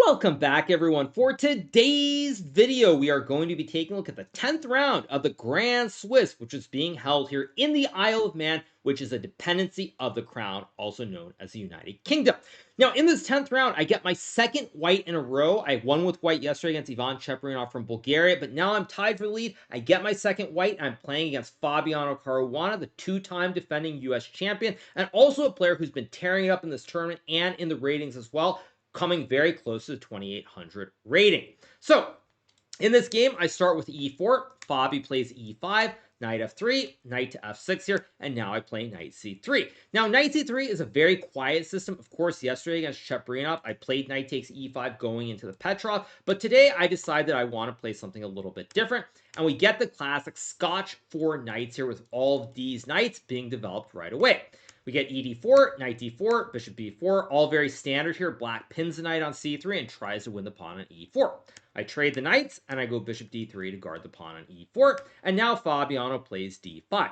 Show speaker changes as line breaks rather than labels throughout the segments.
Welcome back, everyone. For today's video, we are going to be taking a look at the 10th round of the Grand Swiss, which is being held here in the Isle of Man, which is a dependency of the Crown, also known as the United Kingdom. Now, in this 10th round, I get my second white in a row. I won with white yesterday against Ivan Cheparinov from Bulgaria, but now I'm tied for the lead. I get my second white, and I'm playing against Fabiano Caruana, the two-time defending U.S. champion, and also a player who's been tearing it up in this tournament and in the ratings as well, coming very close to the 2,800 rating. So, in this game, I start with e4. Fabi plays e5, knight f3, knight to f6 here, and now I play knight c3. Now, knight c3 is a very quiet system. Of course, yesterday against Cheparinov, I played knight takes e5 going into the Petrov, but today I decided I want to play something a little bit different, and we get the classic Scotch 4 knights here with all of these knights being developed right away. We get ed4, knight d4, bishop b4, all very standard here. Black pins the knight on c3 and tries to win the pawn on e4. I trade the knights, and I go bishop d3 to guard the pawn on e4, and now Fabiano plays d5.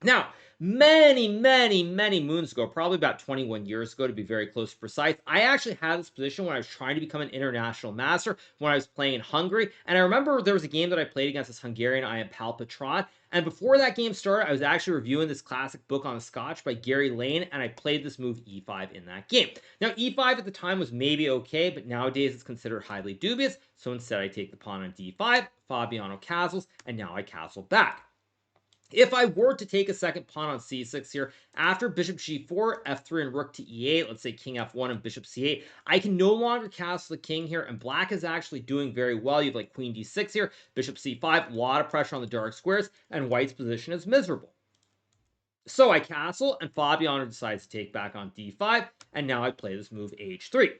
Now, many moons ago, probably about 21 years ago to be very close to precise, I actually had this position when I was trying to become an international master when I was playing in Hungary. And I remember there was a game that I played against this Hungarian I am Pal Patron. And before that game started, I was actually reviewing this classic book on the Scotch by Gary Lane, and I played this move e5 in that game. Now, e5 at the time was maybe okay, but nowadays it's considered highly dubious. So instead, I take the pawn on d5, Fabiano castles, and now I castle back. If I were to take a second pawn on c6 here, after bishop g4, f3, and rook to e8, let's say king f1 and bishop c8, I can no longer castle the king here, and black is actually doing very well. You have like queen d6 here, bishop c5, a lot of pressure on the dark squares, and white's position is miserable. So I castle, and Fabiano decides to take back on d5, and now I play this move h3.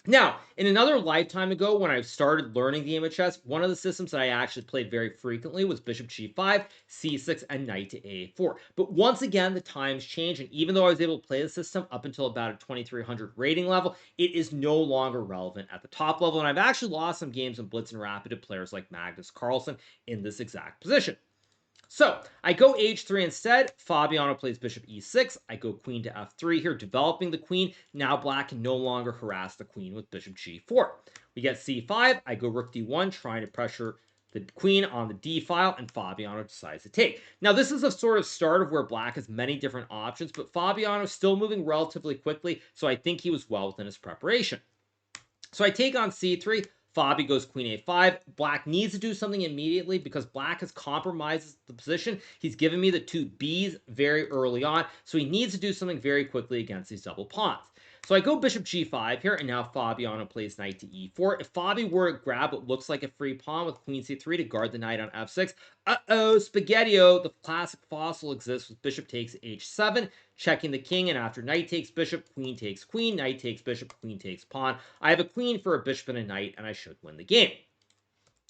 Now, in another lifetime ago, when I started learning the game of chess, one of the systems that I actually played very frequently was bishop g5, c6, and knight to a4. But once again, the times change, and even though I was able to play the system up until about a 2,300 rating level, it is no longer relevant at the top level, and I've actually lost some games in Blitz and Rapid to players like Magnus Carlsen in this exact position. So I go h3 instead. Fabiano plays bishop e6. I go queen to f3 here, developing the queen. Now black can no longer harass the queen with bishop g4. We get c5. I go rook d1, trying to pressure the queen on the d file, and Fabiano decides to take. Now this is a sort of start of where black has many different options, but Fabiano is still moving relatively quickly, so I think he was well within his preparation. So I take on c3. Fabi goes queen a5. Black needs to do something immediately because black has compromised the position. He's given me the two Bs very early on, so he needs to do something very quickly against these double pawns. So I go bishop g5 here, and now Fabiano plays knight to e4. If Fabi were to grab what looks like a free pawn with queen c3 to guard the knight on f6, spaghetti-o, the classic fossil exists with bishop takes h7, checking the king, and after knight takes bishop, queen takes queen, knight takes bishop, queen takes pawn. I have a queen for a bishop and a knight, and I should win the game.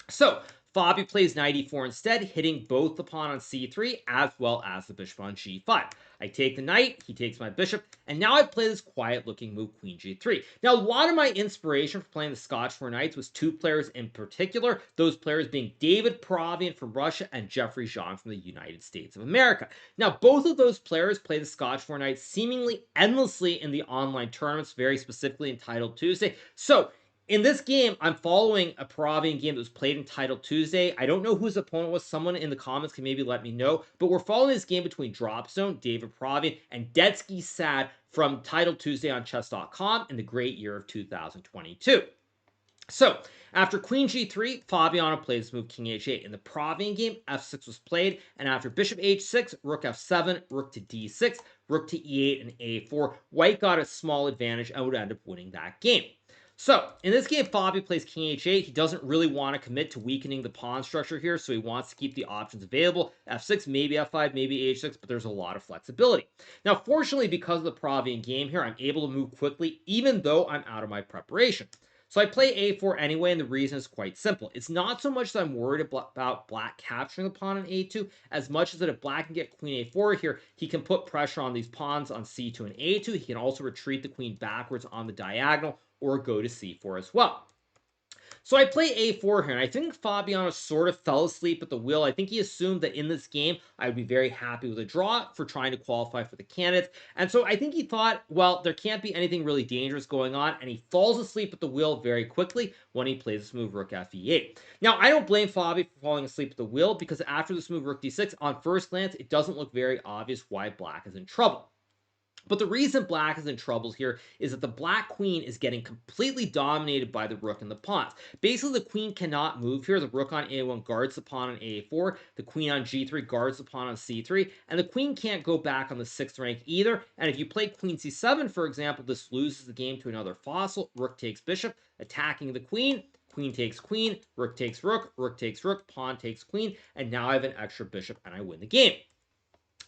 So Fabi plays knight e4 instead, hitting both the pawn on c3 as well as the bishop on g5. I take the knight, he takes my bishop, and now I play this quiet-looking move, queen g3. Now, a lot of my inspiration for playing the Scotch 4 Knights was two players in particular, those players being David Perovian from Russia and Jeffrey Jean from the United States of America. Now, both of those players play the Scotch 4 Knights seemingly endlessly in the online tournaments, very specifically in Title Tuesday. So, in this game, I'm following a Perovian game that was played in Title Tuesday. I don't know who his opponent was. Someone in the comments can maybe let me know. But we're following this game between Dropzone, David Perovian, and Detsky Sad from Title Tuesday on Chess.com in the great year of 2022. So, after queen g3, Fabiano plays move king h8. In the Perovian game, f6 was played, and after bishop h6, rook f7, rook to d6, rook to e8, and a4, white got a small advantage and would end up winning that game. So, in this game, Fabi plays king h8. He doesn't really want to commit to weakening the pawn structure here, so he wants to keep the options available. f6, maybe f5, maybe h6, but there's a lot of flexibility. Now, fortunately, because of the Perovian game here, I'm able to move quickly, even though I'm out of my preparation. So I play a4 anyway, and the reason is quite simple. It's not so much that I'm worried about black capturing the pawn on a2, as much as that if black can get queen a4 here, he can put pressure on these pawns on c2 and a2. He can also retreat the queen backwards on the diagonal, or go to c4 as well. So I play a4 here, and I think Fabiano sort of fell asleep at the wheel. I think he assumed that in this game, I would be very happy with a draw for trying to qualify for the candidates. And so I think he thought, well, there can't be anything really dangerous going on, and he falls asleep at the wheel very quickly when he plays this move Rook fe8. Now, I don't blame Fabi for falling asleep at the wheel, because after this move Rook d6, on first glance, it doesn't look very obvious why Black is in trouble. But the reason Black is in trouble here is that the Black queen is getting completely dominated by the rook and the pawns. Basically, the queen cannot move here. The rook on a1 guards the pawn on a4. The queen on g3 guards the pawn on c3. And the queen can't go back on the 6th rank either. And if you play queen c7, for example, this loses the game to another fossil. Rook takes bishop, attacking the queen. Queen takes queen, rook takes rook, rook takes rook, pawn takes queen, and now I have an extra bishop and I win the game.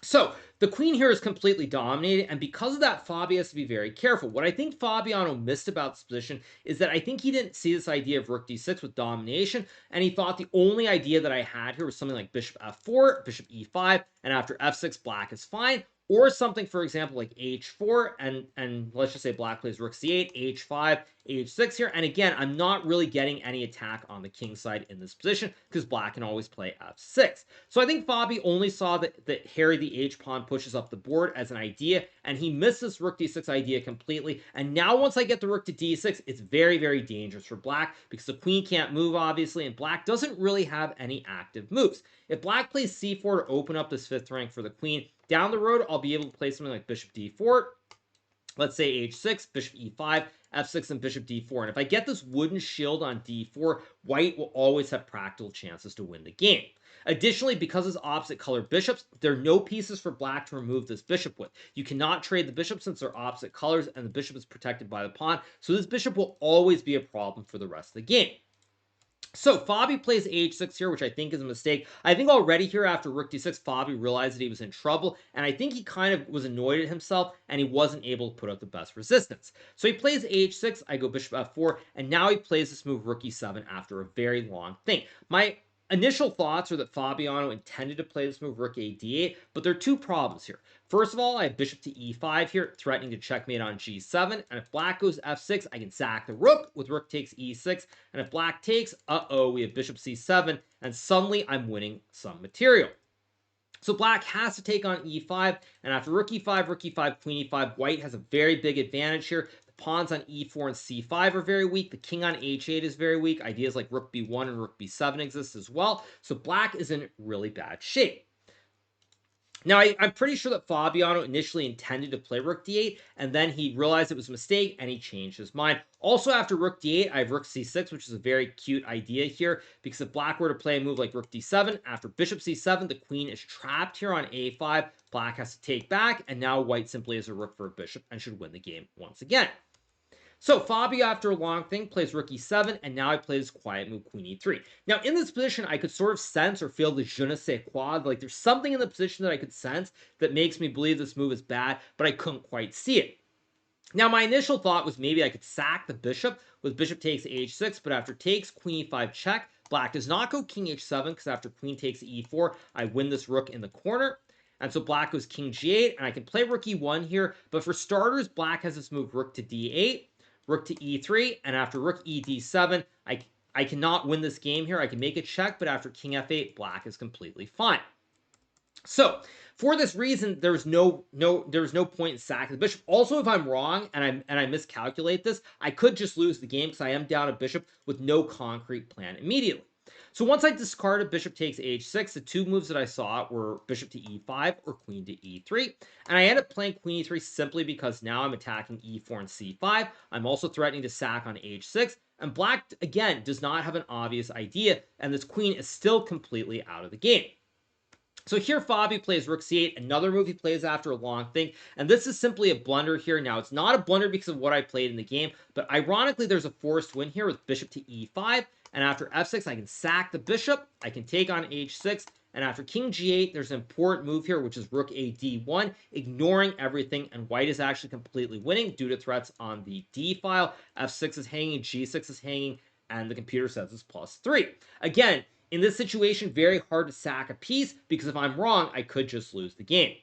So the queen here is completely dominated, and because of that, Fabi has to be very careful. What I think Fabiano missed about this position is that I think he didn't see this idea of rook d6 with domination, and he thought the only idea that I had here was something like bishop f4, bishop e5, and after f6, black is fine. Or something, for example, like h4, and let's just say black plays rook c8, h5, h6 here. And again, I'm not really getting any attack on the king side in this position because black can always play f6. So I think Fabi only saw that Harry the h pawn pushes up the board as an idea, and he missed this rook d6 idea completely. And now once I get the rook to d6, it's very, very dangerous for black because the queen can't move, obviously, and black doesn't really have any active moves. If black plays c4 to open up this 5th rank for the queen, down the road, I'll be able to play something like bishop d4. Let's say h6, bishop e5, f6, and bishop d4. And if I get this wooden shield on d4, white will always have practical chances to win the game. Additionally, because it's opposite color bishops, there are no pieces for black to remove this bishop with. You cannot trade the bishop since they're opposite colors, and the bishop is protected by the pawn, so this bishop will always be a problem for the rest of the game. So Fabi plays h6 here, which I think is a mistake. I think already here after rook d6, Fabi realized that he was in trouble, and I think he kind of was annoyed at himself, and he wasn't able to put out the best resistance. So he plays h6, I go bishop f4, and now he plays this move rook e7 after a very long thing. My initial thoughts are that Fabiano intended to play this move rook a d8, but there are two problems here. First of all, I have bishop to e5 here, threatening to checkmate on g7, and if black goes f6, I can sack the rook with rook takes e6, and if black takes, we have bishop c7, and suddenly I'm winning some material. So black has to take on e5, and after rook e5, queen e5, white has a very big advantage here. The pawns on e4 and c5 are very weak. The king on h8 is very weak. Ideas like rook b1 and rook b7 exist as well. So black is in really bad shape. Now, I'm pretty sure that Fabiano initially intended to play rook d8, and then he realized it was a mistake, and he changed his mind. Also, after rook d8, I have rook c6, which is a very cute idea here, because if black were to play a move like rook d7, after bishop c7, the queen is trapped here on a5, black has to take back, and now white simply has a rook for a bishop and should win the game once again. So Fabi, after a long thing, plays rook e7, and now I play this quiet move, queen e3. Now, in this position, I could sort of sense or feel the je ne sais quoi. Like, there's something in the position that I could sense that makes me believe this move is bad, but I couldn't quite see it. Now, my initial thought was maybe I could sack the bishop with bishop takes h6, but after takes, queen e5 check, black does not go king h7, because after queen takes e4, I win this rook in the corner. And so black goes king g8, and I can play rook e1 here, but for starters, black has this move rook to d8, rook to e3, and after rook e d7, I cannot win this game here. I can make a check, but after king f8, black is completely fine. So for this reason, there's no point in sacking the bishop. Also, if I'm wrong and I miscalculate this, I could just lose the game because I am down a bishop with no concrete plan immediately. So once I discarded bishop takes h6, the two moves that I saw were bishop to e5 or queen to e3. And I ended up playing queen e3 simply because now I'm attacking e4 and c5. I'm also threatening to sack on h6. And black, again, does not have an obvious idea, and this queen is still completely out of the game. So here Fabi plays rook c8, another move he plays after a long thing, and this is simply a blunder here. Now, it's not a blunder because of what I played in the game, but ironically, there's a forced win here with bishop to e5, and after f6, I can sack the bishop, I can take on h6, and after king g8, there's an important move here, which is rook a d1, ignoring everything, and white is actually completely winning due to threats on the d file. f6 is hanging, g6 is hanging, and the computer says it's +3. Again, in this situation, very hard to sack a piece, because if I'm wrong, I could just lose the game.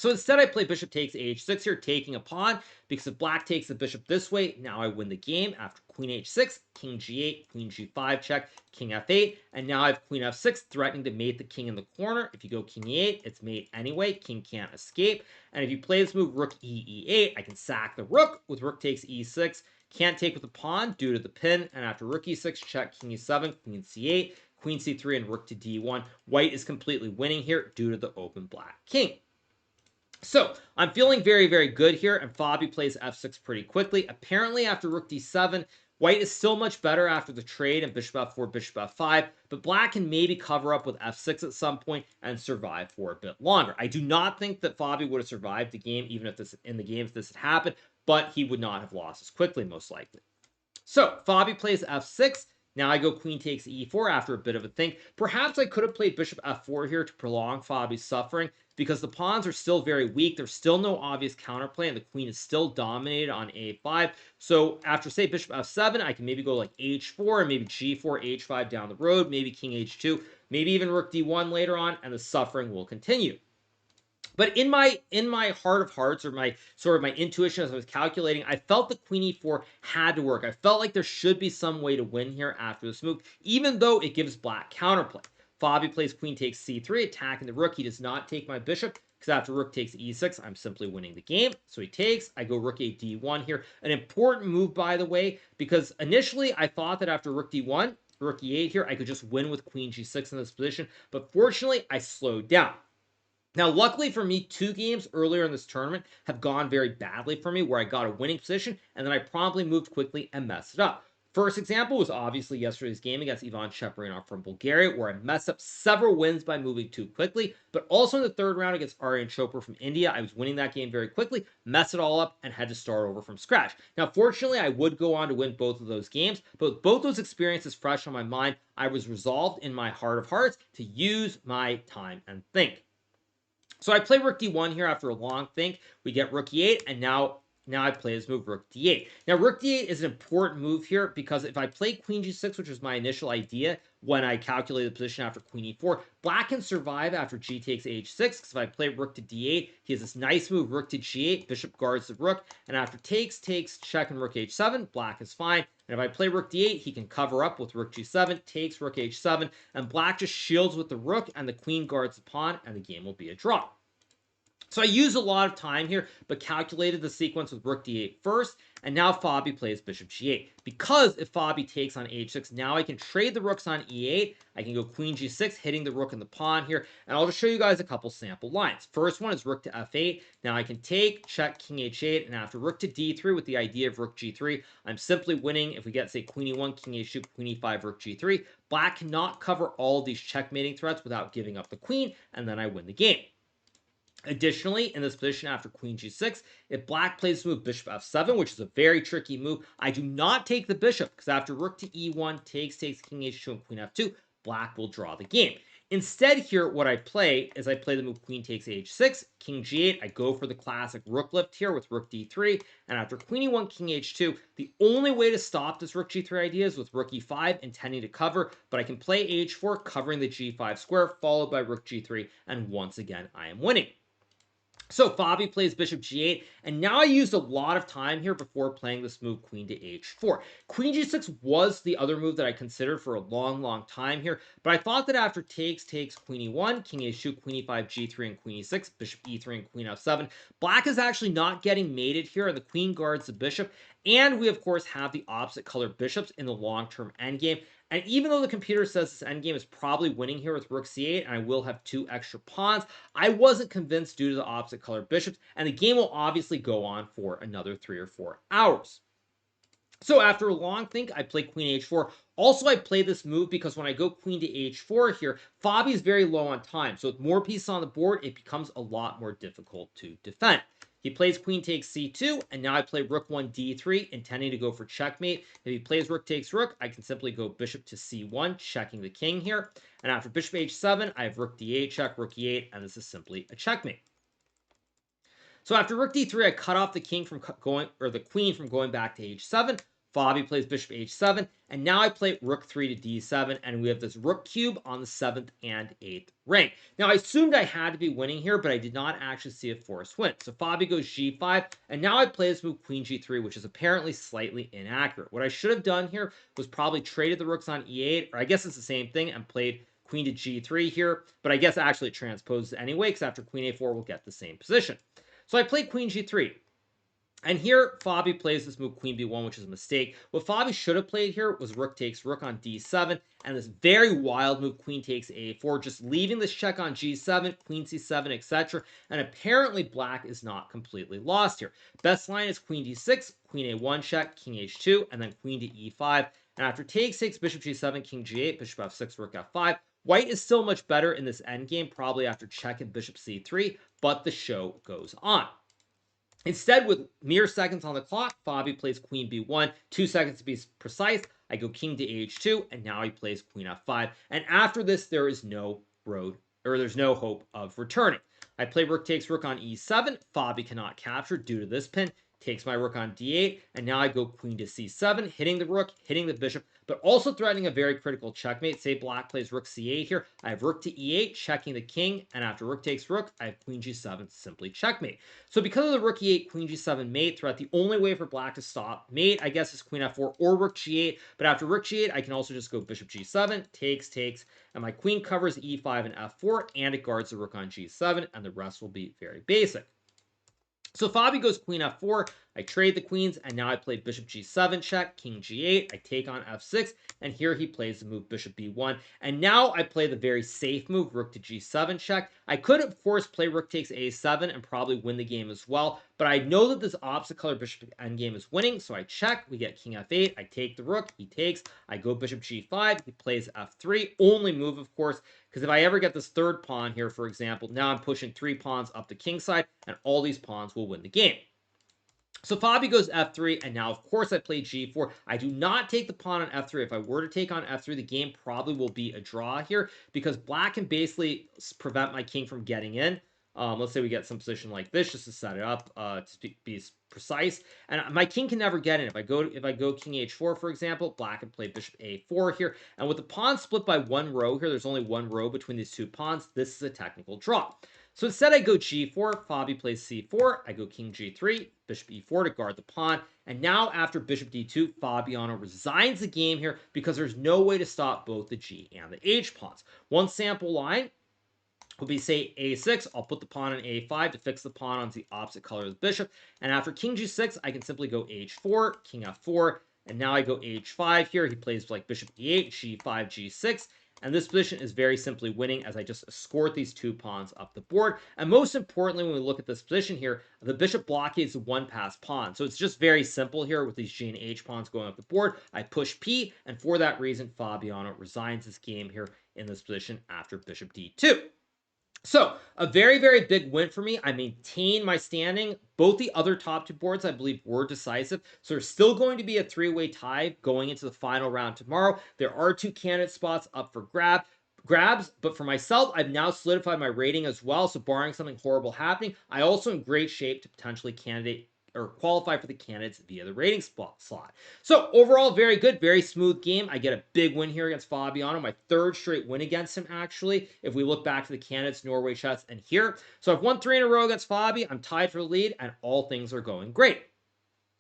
So instead, I play bishop takes h6 here, taking a pawn, because if black takes the bishop this way, now I win the game after queen h6, king g8, queen g5 check, king f8, and now I have queen f6 threatening to mate the king in the corner. If you go king e8, it's mate anyway, king can't escape. And if you play this move rook e8, I can sack the rook with rook takes e6, can't take with the pawn due to the pin, and after rook e6, check king e7, queen c8, queen c3, and rook to d1. White is completely winning here due to the open black king. So I'm feeling very, very good here, and Fabi plays f6 pretty quickly. Apparently, after rook d7, white is still much better after the trade and bishop f4, bishop f5, but black can maybe cover up with f6 at some point and survive for a bit longer. I do not think that Fabi would have survived the game, even if this had happened, but he would not have lost as quickly, most likely. So Fabi plays f6. Now I go queen takes e4 after a bit of a think. Perhaps I could have played bishop f4 here to prolong Fabi's suffering, because the pawns are still very weak. There's still no obvious counterplay, and the queen is still dominated on a5. So after, say, bishop f7, I can maybe go like h4 and maybe g4, h5 down the road, maybe king h2, maybe even rook d1 later on, and the suffering will continue. But in my heart of hearts, or my sort of my intuition as I was calculating, I felt that queen e4 had to work. I felt like there should be some way to win here after this move, even though it gives black counterplay. Fabi plays queen takes c3, attacking the rook. He does not take my bishop, because after rook takes e6, I'm simply winning the game. So he takes. I go rook a d1 here. An important move, by the way, because initially I thought that after rook d1, rook e8 here, I could just win with queen g6 in this position. But fortunately, I slowed down. Now, luckily for me, 2 games earlier in this tournament have gone very badly for me, where I got a winning position, and then I promptly moved quickly and messed it up. First example was obviously yesterday's game against Ivan Cheparinov from Bulgaria, where I messed up several wins by moving too quickly, but also in the third round against Aryan Chopra from India, I was winning that game very quickly, messed it all up, and had to start over from scratch. Now, fortunately, I would go on to win both of those games, but with both those experiences fresh on my mind, I was resolved in my heart of hearts to use my time and think. So I play rook d1 here after a long think. We get rook e8, and now I play this move, rook d8. Now, rook d8 is an important move here, because if I play queen g6, which was my initial idea when I calculated the position after queen e4, black can survive after g takes h6, because if I play rook to d8, he has this nice move, rook to g8, bishop guards the rook, and after takes, check, and rook h7, black is fine. And if I play rook d8, he can cover up with rook g7, takes rook h7, and black just shields with the rook, and the queen guards the pawn, and the game will be a draw. So I used a lot of time here, but calculated the sequence with rook d8 first, and now Fabi plays bishop g8. Because if Fabi takes on h6, now I can trade the rooks on e8. I can go queen g6, hitting the rook and the pawn here, and I'll just show you guys a couple sample lines. First one is rook to f8. Now I can take, check, king h8, and after rook to d3 with the idea of rook g3, I'm simply winning. If we get, say, queen e1, king h2, queen e5, rook g3, black cannot cover all these checkmating threats without giving up the queen, and then I win the game. Additionally, in this position after queen g6, if black plays the move bishop f7, which is a very tricky move, I do not take the bishop, because after rook to e1, takes, king h2, and queen f2, black will draw the game. Instead here, what I play is I play the move queen takes h6, king g8. I go for the classic rook lift here with rook d3, and after queen e1, king h2, the only way to stop this rook g3 idea is with rook e5, intending to cover, but I can play h4, covering the g5 square, followed by rook g3, and once again, I am winning. So Fabi plays bishop g8, and now I used a lot of time here before playing this move queen to h4. Queen g6 was the other move that I considered for a long, long time here, but I thought that after takes, queen e1, king h2, queen e5, g3, and queen e6, bishop e3, and queen f7, black is actually not getting mated here, and the queen guards the bishop, and we, of course, have the opposite color bishops in the long-term endgame. And even though the computer says this endgame is probably winning here with rook c8, and I will have 2 extra pawns, I wasn't convinced due to the opposite color bishops, and the game will obviously go on for another 3 or 4 hours. So after a long think, I play queen h4. Also, I play this move because when I go queen to h4 here, Fabi is very low on time. So with more pieces on the board, it becomes a lot more difficult to defend. He plays queen takes c2, and now I play rook 1 d3, intending to go for checkmate. If he plays rook takes rook, I can simply go bishop to c1, checking the king here. And after bishop h7, I have rook d8 check, rook e8, and this is simply a checkmate. So after rook d3, I cut off the king from going, or the queen from going back to h7. Fabi plays bishop h7, and now I play rook 3 to d7, and we have this rook cube on the 7th and 8th rank. Now, I assumed I had to be winning here, but I did not actually see a forced win. So Fabi goes g5, and now I play this move queen g3, which is apparently slightly inaccurate. What I should have done here was probably traded the rooks on e8, or I guess it's the same thing, and played queen to g3 here, but I guess actually it transposes anyway, because after queen a4, we'll get the same position. So I played queen g3. And here, Fabi plays this move queen b1, which is a mistake. What Fabi should have played here was rook takes rook on d7, and this very wild move queen takes a4, just leaving this check on g7, queen c7, etc. And apparently black is not completely lost here. Best line is queen d6, queen a1 check, king h2, and then queen to e5. And after takes, bishop g7, king g8, bishop f6, rook f5. White is still much better in this endgame, probably after check and bishop c3, but the show goes on. Instead, with mere seconds on the clock, Fabi plays queen b1, 2 seconds to be precise. I go king to h2, and now he plays queen f5. And after this, there is no road, or there's no hope of returning. I play rook takes rook on e7. Fabi cannot capture due to this pin. Takes my rook on d8, and now I go queen to c7, hitting the rook, hitting the bishop, but also threatening a very critical checkmate. Say black plays rook c8 here. I have rook to e8, checking the king, and after rook takes rook, I have queen g7, simply checkmate. So because of the rook e8, queen g7 mate threat, the only way for black to stop mate, I guess, is queen f4 or rook g8, but after rook g8, I can also just go bishop g7, takes, and my queen covers e5 and f4, and it guards the rook on g7, and the rest will be very basic. So Fabi goes queen f4, I trade the queens, and now I play bishop g7 check, king g8, I take on f6, and here he plays the move bishop b1, and now I play the very safe move, rook to g7 check. I could, of course, play rook takes a7 and probably win the game as well, but I know that this opposite color bishop endgame is winning, so I check, we get king f8, I take the rook, he takes, I go bishop g5, he plays f3, only move, of course, because if I ever get this third pawn here, for example, now I'm pushing 3 pawns up the king side, and all these pawns will win the game. So Fabi goes f3, and now, of course, I play g4. I do not take the pawn on f3. If I were to take on f3, the game probably will be a draw here, because black can basically prevent my king from getting in. Let's say we get some position like this, just to set it up, to be precise. And my king can never get in. If I go king h4, for example, black can play bishop a4 here. And with the pawn split by 1 row here, there's only 1 row between these 2 pawns. This is a technical draw. So instead I go g4, Fabi plays c4, I go king g3, bishop e4 to guard the pawn, and now after bishop d2, Fabiano resigns the game here because there's no way to stop both the g and the h pawns. One sample line would be, say, a6, I'll put the pawn on a5 to fix the pawn on the opposite color of the bishop, and after king g6, I can simply go h4, king f4, and now I go h5 here. He plays like bishop e8, g5, g6, and this position is very simply winning as I just escort these 2 pawns up the board. And most importantly, when we look at this position here, the bishop blockades the 1-pass pawn. So it's just very simple here with these g and h pawns going up the board. I push p, and for that reason, Fabiano resigns this game here in this position after bishop d2. So, a very, very big win for me. I maintain my standing. Both the other top 2 boards, I believe, were decisive. So, there's still going to be a 3-way tie going into the final round tomorrow. There are 2 candidate spots up for grabs, but for myself, I've now solidified my rating as well. So, barring something horrible happening, I also in great shape to potentially qualify for the candidates via the rating slot. So overall, very good, very smooth game. I get a big win here against Fabiano, my 3rd straight win against him, actually, if we look back to the candidates, Norway chess, and here. So I've won 3 in a row against Fabi. I'm tied for the lead, and all things are going great.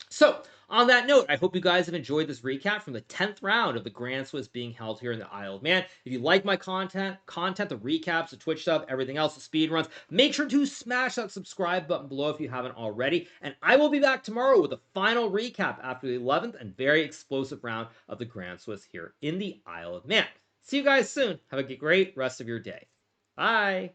So, on that note, I hope you guys have enjoyed this recap from the 10th round of the Grand Swiss being held here in the Isle of Man. If you like my content, the recaps, the Twitch stuff, everything else, the speed runs, make sure to smash that subscribe button below if you haven't already. And I will be back tomorrow with a final recap after the 11th and very explosive round of the Grand Swiss here in the Isle of Man. See you guys soon. Have a great rest of your day. Bye.